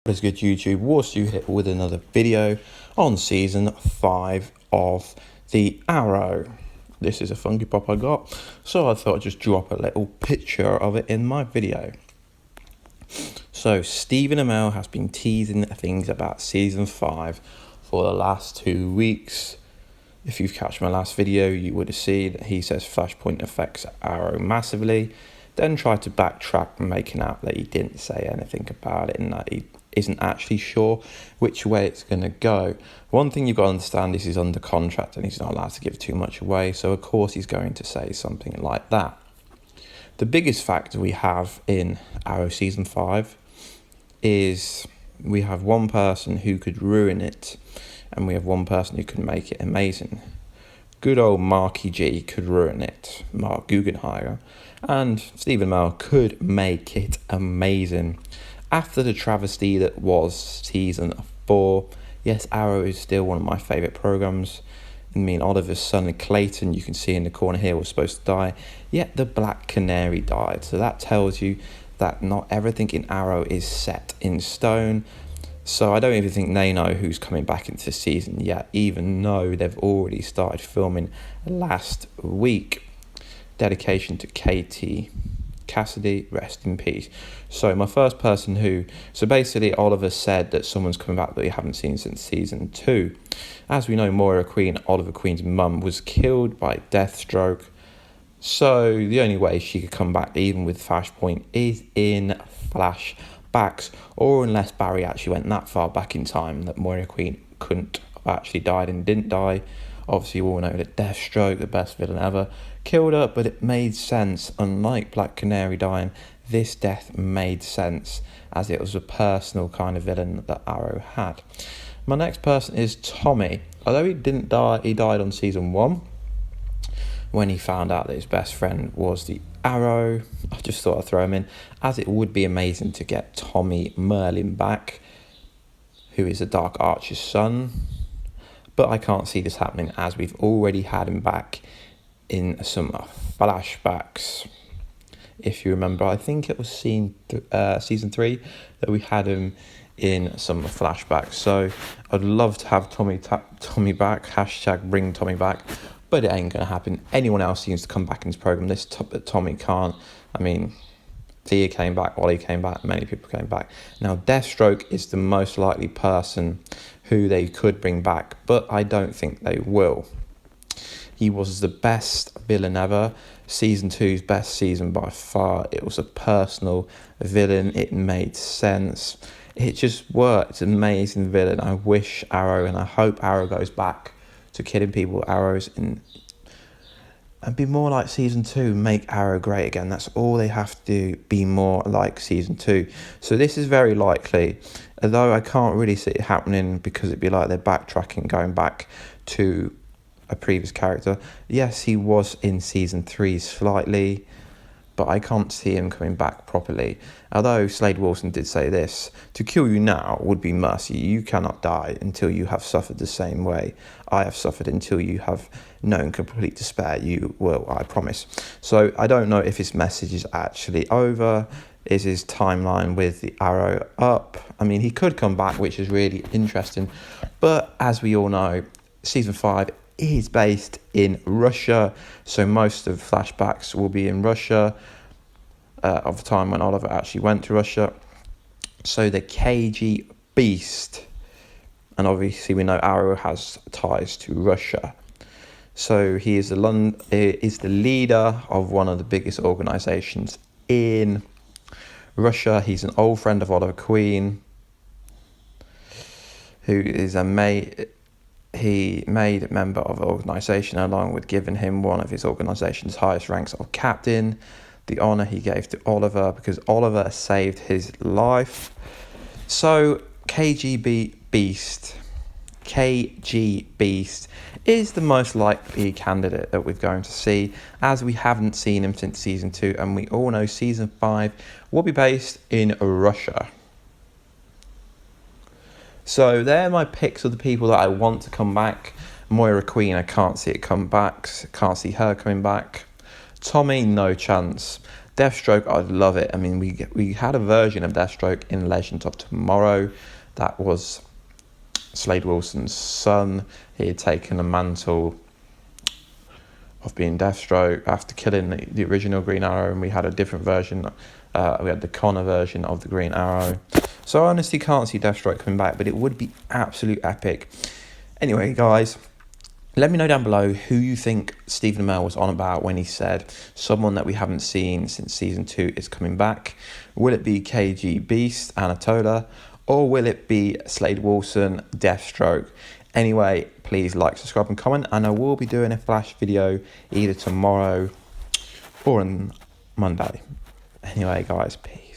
What's good, YouTube? Warstu here with another video on season 5 of the Arrow. This is a Funky Pop I got, so I thought I'd just drop a little picture of it in my video. So Stephen Amell has been teasing things about season 5 for the last 2 weeks. If you've catched my last video, you would have seen that he says Flashpoint affects Arrow massively, then tried to backtrack, making out that he didn't say anything about it and that he isn't actually sure which way it's going to go. One thing you've got to understand is he's under contract and he's not allowed to give too much away, so of course he's going to say something like that. The biggest factor we have in Arrow season 5 is we have one person who could ruin it and we have one person who could make it amazing. Good old Marky G could ruin it, Marc Guggenheim, and Stephen Amell could make it amazing. After the travesty that was season 4, yes, Arrow is still one of my favourite programmes. I mean, Oliver's son Clayton, you can see in the corner here, was supposed to die, yet the Black Canary died. So that tells you that not everything in Arrow is set in stone. So I don't even think they know who's coming back into the season yet, even though they've already started filming last week. Dedication to Katie Cassidy, rest in peace. So my first person so basically Oliver said that someone's coming back that we haven't seen since season 2. As we know, Moira Queen, Oliver Queen's mum, was killed by Deathstroke. So the only way she could come back, even with Flashpoint, is in flashbacks, or unless Barry actually went that far back in time that Moira Queen couldn't have actually died and didn't die. Obviously, we all know that Deathstroke, the best villain ever, killed her, but it made sense. Unlike Black Canary dying, this death made sense, as it was a personal kind of villain that Arrow had. My next person is Tommy. Although he didn't die, he died on season 1, when he found out that his best friend was the Arrow. I just thought I'd throw him in, as it would be amazing to get Tommy Merlin back, who is the Dark Archer's son. But I can't see this happening, as we've already had him back in some flashbacks. If you remember, I think it was season 3 that we had him in some flashbacks. So I'd love to have Tommy back, hashtag bring Tommy back, but it ain't going to happen. Anyone else seems to come back in this program. Tommy can't. I mean, Thea came back, Ollie came back, many people came back. Now, Deathstroke is the most likely person who they could bring back, but I don't think they will. He was the best villain ever. Season 2's best season by far. It was a personal villain. It made sense. It just worked. It's an amazing villain. I wish Arrow, and I hope Arrow goes back to killing people with arrows and be more like season 2. Make Arrow great again. That's all they have to do. Be more like season 2. So this is very likely, although I can't really see it happening because it'd be like they're backtracking, going back to a previous character. Yes, he was in season 3 slightly, but I can't see him coming back properly. Although Slade Wilson did say this: to kill you now would be mercy. You cannot die until you have suffered the same way I have suffered. Until you have known complete despair, you will, I promise. So I don't know if his message is actually over. Is his timeline with the Arrow up? I mean, he could come back, which is really interesting. But as we all know, season 5 is based in Russia, so most of the flashbacks will be in Russia, of the time when Oliver actually went to Russia. So the KG Beast, and obviously we know Arrow has ties to Russia. So he is the leader of one of the biggest organizations in Russia. He's an old friend of Oliver Queen, who is he made a member of the organisation, along with giving him one of his organisation's highest ranks of captain, the honour he gave to Oliver because Oliver saved his life. So KG Beast is the most likely candidate that we're going to see, as we haven't seen him since season 2, and we all know season 5 will be based in Russia. So they're my picks of the people that I want to come back. Moira Queen, I can't see it come back. Can't see her coming back. Tommy, no chance. Deathstroke, I'd love it. I mean, we had a version of Deathstroke in Legends of Tomorrow. That was Slade Wilson's son. He had taken the mantle of being Deathstroke after killing the original Green Arrow, and we had a different version. We had the Connor version of the Green Arrow. So I honestly can't see Deathstroke coming back, but it would be absolute epic. Anyway, guys, let me know down below who you think Stephen Amell was on about when he said someone that we haven't seen since season 2 is coming back. Will it be KG Beast, Anatoli, or will it be Slade Wilson, Deathstroke? Anyway, please like, subscribe and comment, and I will be doing a flash video either tomorrow or on Monday. Anyway, guys, peace.